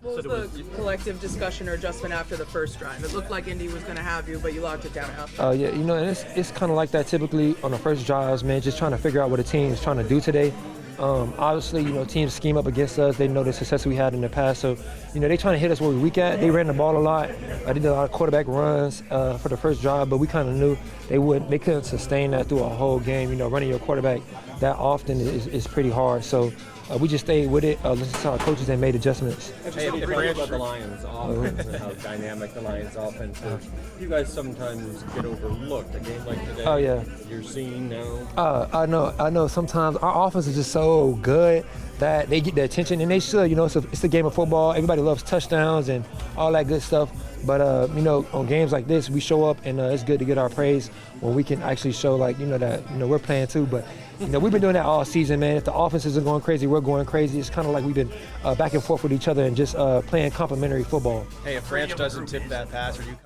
What was the collective discussion or adjustment after the first drive? It looked like Indy was going to have you, but you locked it down after. Yeah, you know, and it's kind of like that typically on the first drives, man, just trying to figure out what a team is trying to do today. Obviously, you know, teams scheme up against us. They know the success we had in the past. So, you know, they trying to hit us where we're weak at. They ran the ball a lot. I did a lot of quarterback runs for the first drive, but we kind of knew they couldn't sustain that through a whole game. You know, running your quarterback that often is pretty hard. So we just stayed with it, listened to our coaches and made adjustments. Hey, if you're about the Lions offense and how dynamic the Lions offense is, you guys sometimes get overlooked. A game like today, oh, yeah. You're seeing now. I know. Sometimes our offense is just so good that they get the attention, and they should. You know, it's a game of football. Everybody loves touchdowns and all that good stuff. But, you know, on games like this, we show up, and it's good to get our praise when we can actually show, like, you know, that, you know, we're playing too. But, you know, we've been doing that all season, man. If the offense isn't going crazy, we're going crazy. It's kind of like we've been back and forth with each other and just playing complementary football. Hey, if Branch doesn't tip that pass, are you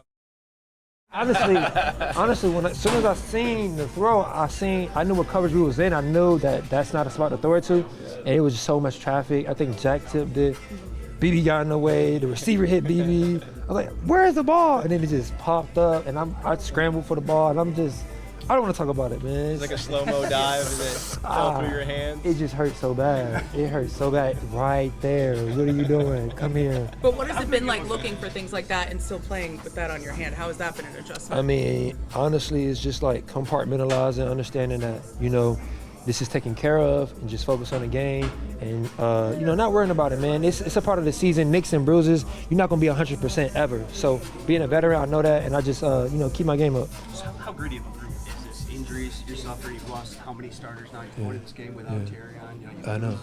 Honestly, as soon as I seen the throw, I knew what coverage we was in. I knew that that's not a spot to throw it to, and it was just so much traffic. I think Jack tipped it. BB got in the way. The receiver hit BB. I was like, "Where's the ball?" And then it just popped up, and I scrambled for the ball, and I don't want to talk about it, man. It's like a slow-mo dive and it fell through your hands? It just hurts so bad. It hurts so bad right there. What are you doing? Come here. But what has it been like looking for things like that and still playing with that on your hand? How has that been an adjustment? I mean, honestly, it's just like compartmentalizing, understanding that, you know, this is taken care of and just focus on the game and, you know, not worrying about it, man. It's a part of the season. Nicks and bruises, you're not going to be 100% ever. So being a veteran, I know that, and I just, you know, keep my game up. So how gritty of a group is this? Injuries, you're suffering, you've lost how many starters now? You've won this game without Terry on. You know, I know.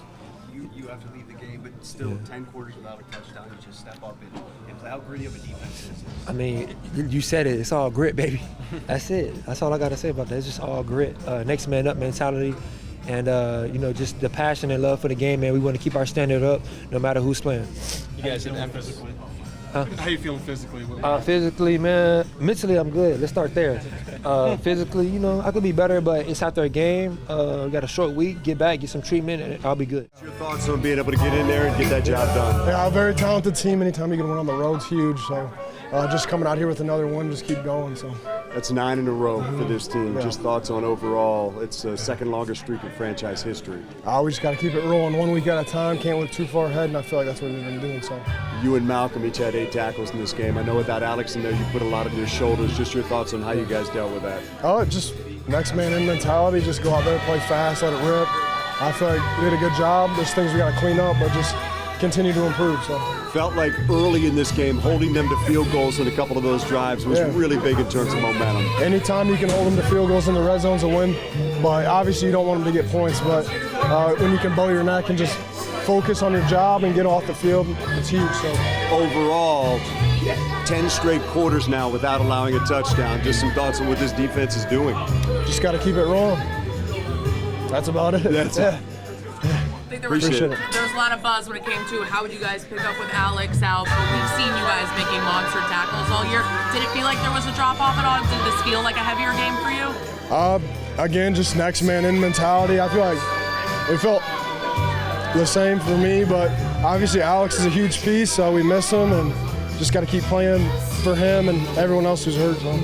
You have to leave the game, but still 10 quarters without a touchdown. You just step up and play. How gritty of a defense is this? I mean, you said it. It's all grit, baby. That's it. That's all I got to say about that. It's just all grit. Next man up mentality. And, you know, just the passion and love for the game, man. We want to keep our standard up no matter who's playing. You guys didn't emphasis. How are you feeling physically? Physically, man, mentally I'm good. Let's start there. Physically, you know, I could be better, but it's after a game. We got a short week, get back, get some treatment, and I'll be good. What's your thoughts on being able to get in there and get that job done? Yeah, a very talented team. Anytime you can win on the road's huge. So just coming out here with another one, just keep going. So That's 9 in a row for this team. Just thoughts on overall. It's the second longest streak in franchise history. We just got to keep it rolling 1 week at a time. Can't look too far ahead, and I feel like that's what we've been doing. So You and Malcolm each had 8 tackles in this game. I know without Alex in there, you put a lot on your shoulders. Just your thoughts on how you guys dealt with that. Just next man in mentality. Just go out there, play fast, let it rip. I feel like we did a good job. There's things we got to clean up, but just continue to improve. So Felt like early in this game, holding them to field goals in a couple of those drives was really big in terms of momentum. Anytime you can hold them to field goals in the red zone's a win, but obviously you don't want them to get points. But when you can bow your neck and just focus on your job and get off the field, it's huge. So overall, 10 straight quarters now without allowing a touchdown. Just some thoughts on what this defense is doing. Just got to keep it rolling. That's about it. That's it. I think there was a lot of buzz when it came to how would you guys pick up with Alex out, but we've seen you guys making monster tackles all year. Did it feel like there was a drop off at all? Did this feel like a heavier game for you? Again, just next man in mentality. I feel like it felt the same for me, but obviously Alex is a huge piece, so we miss him and just got to keep playing for him and everyone else who's hurt. So.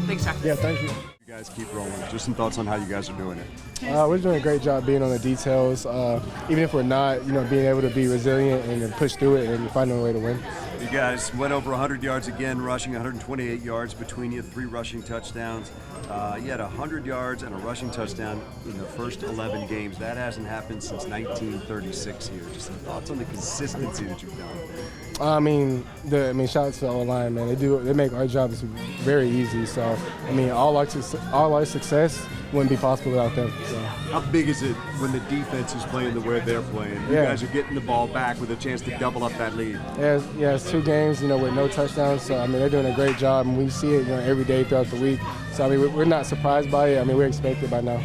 Thanks, Jack. Yeah, thank you. You guys keep rolling. Just some thoughts on how you guys are doing it. We're doing a great job being on the details. Even if we're not, you know, being able to be resilient and push through it and finding a way to win. You guys went over 100 yards again, rushing 128 yards between you, 3 rushing touchdowns. You had 100 yards and a rushing touchdown in the first 11 games. That hasn't happened since 1936 here. Just some thoughts on the consistency that you've done. Shout out to the O-line, man. They make our jobs very easy. So, all our success wouldn't be possible without them. So. How big is it when the defense is playing the way they're playing? You guys are getting the ball back with a chance to double up that lead. Yeah, it's 2 games, you know, with no touchdowns. So, they're doing a great job, and we see it, you know, every day throughout the week. So, we're not surprised by it. We're expected by now.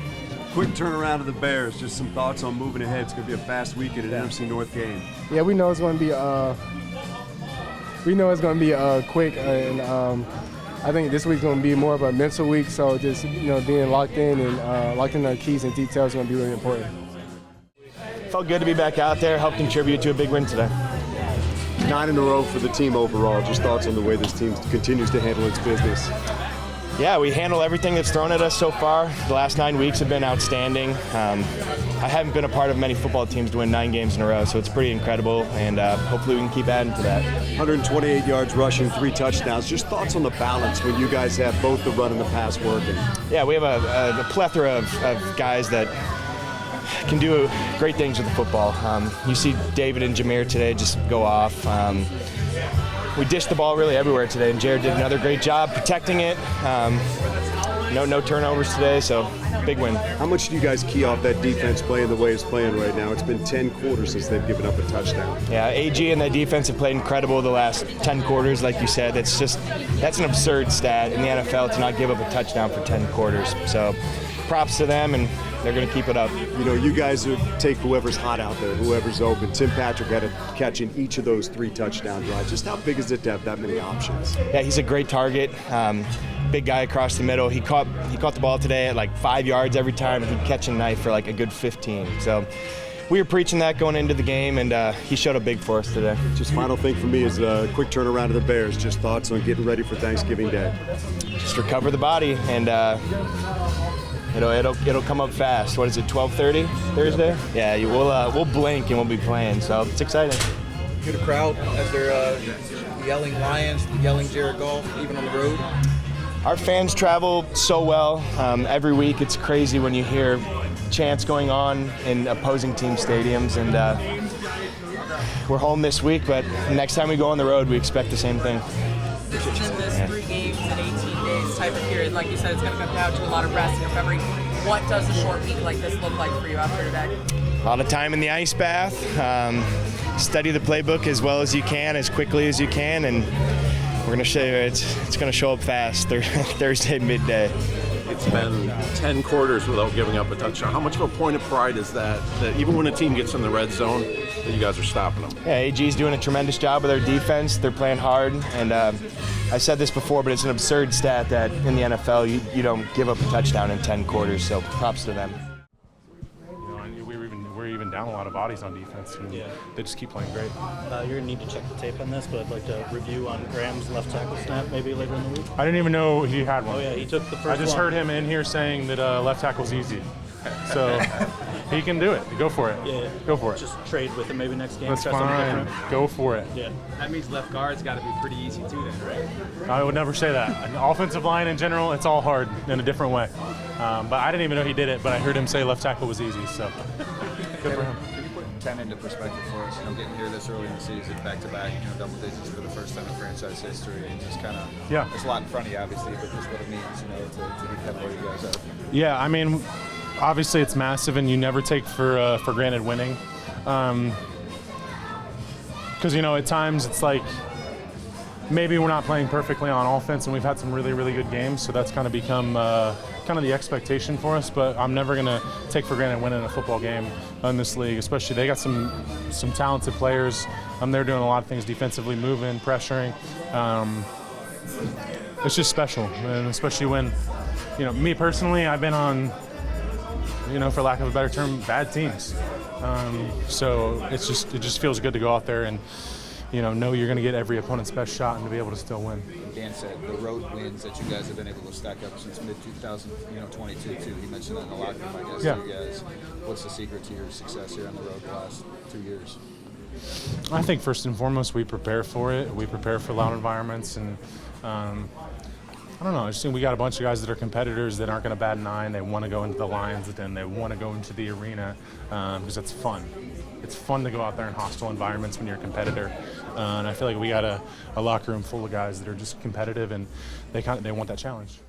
Quick turnaround of the Bears. Just some thoughts on moving ahead. It's going to be a fast week in an NFC North game. Yeah, we know it's going to be quick, and I think this week's going to be more of a mental week. So just, you know, being locked in and locked in our keys and details is going to be really important. Felt good to be back out there, helped contribute to a big win today. 9 in a row for the team overall. Just thoughts on the way this team continues to handle its business. Yeah, we handle everything that's thrown at us so far. The last 9 weeks have been outstanding. I haven't been a part of many football teams to win 9 games in a row, so it's pretty incredible, and hopefully we can keep adding to that. 128 yards rushing, 3 touchdowns. Just thoughts on the balance when you guys have both the run and the pass working. Yeah, we have a plethora of guys that can do great things with the football. You see David and Jahmyr today just go off. We dished the ball really everywhere today, and Jared did another great job protecting it. No turnovers today, so big win. How much do you guys key off that defense playing the way it's playing right now? It's been 10 quarters since they've given up a touchdown. Yeah, AG and the defense have played incredible the last 10 quarters, like you said. That's an absurd stat in the NFL to not give up a touchdown for 10 quarters. So props to them, and they're going to keep it up. You know, you guys take whoever's hot out there, whoever's open. Tim Patrick had a catch in each of those 3 touchdown drives. Just how big is it to have that many options? Yeah, he's a great target. Big guy across the middle. He caught the ball today at like 5 yards every time. He'd catch a knife for like a good 15. So we were preaching that going into the game, and he showed up big for us today. Just final thing for me is a quick turnaround of the Bears. Just thoughts on getting ready for Thanksgiving Day. Just recover the body, and it'll come up fast. What is it, 12:30 Thursday? Yeah, we'll blink and we'll be playing. So it's exciting. Hear the crowd as they're yelling Lions, yelling Jared Goff, even on the road. Our fans travel so well. Every week it's crazy when you hear chants going on in opposing team stadiums, and we're home this week, but next time we go on the road, we expect the same thing. This is this 3 games in 18 days type of period. Like you said, it's going to come down to a lot of rest and recovery. What does a short week like this look like for you after today? A lot of time in the ice bath. Study the playbook as well as you can, as quickly as you can, and we're going to show you it's going to show up fast Thursday midday. It's been 10 quarters without giving up a touchdown. How much of a point of pride is that even when a team gets in the red zone, that you guys are stopping them? Yeah, AG's doing a tremendous job with their defense. They're playing hard, and I said this before, but it's an absurd stat that in the NFL you don't give up a touchdown in 10 quarters, so props to them. We're even down a lot of bodies on defense, and they just keep playing great. You're going to need to check the tape on this, but I'd like to review on Graham's left tackle snap maybe later in the week. I didn't even know he had one. Oh, yeah, he took the first I just one. heard him in here saying that left tackle's easy. So he can do it. Go for it. Yeah. Go for it. Just trade with him maybe next game. That's try something fine. different. Go for it. Yeah. That means left guard's got to be pretty easy too then, right? I would never say that. An offensive line in general, it's all hard in a different way. But I didn't even know he did it, but I heard him say left tackle was easy, so good for him. 10 into perspective for us, getting here this early in the season, back-to-back, double digits for the first time in franchise history, and just kind of, there's a lot in front of you, obviously, but just what it means, to be kind of where you guys are. Yeah, I mean, obviously it's massive, and you never take for granted winning, because at times it's like maybe we're not playing perfectly on offense, and we've had some really, really good games, so that's kind of become kind of the expectation for us. But I'm never going to take for granted winning a football game in this league, especially they got some talented players. They're doing a lot of things defensively, moving, pressuring. It's just special, and especially when, me personally, I've been on, for lack of a better term, bad teams. So it just feels good to go out there and know you're going to get every opponent's best shot and to be able to still win. Dan said the road wins that you guys have been able to stack up since mid-2022 too. He mentioned that in the locker room, I guess. Yeah. You guys, what's the secret to your success here on the road the last 2 years? I think first and foremost we prepare for it. We prepare for loud environments, and I don't know. I just think we got a bunch of guys that are competitors that aren't going to bat an eye, and they want to go into the lines, and they want to go into the arena because it's fun. It's fun to go out there in hostile environments when you're a competitor, and I feel like we got a locker room full of guys that are just competitive, and they want that challenge.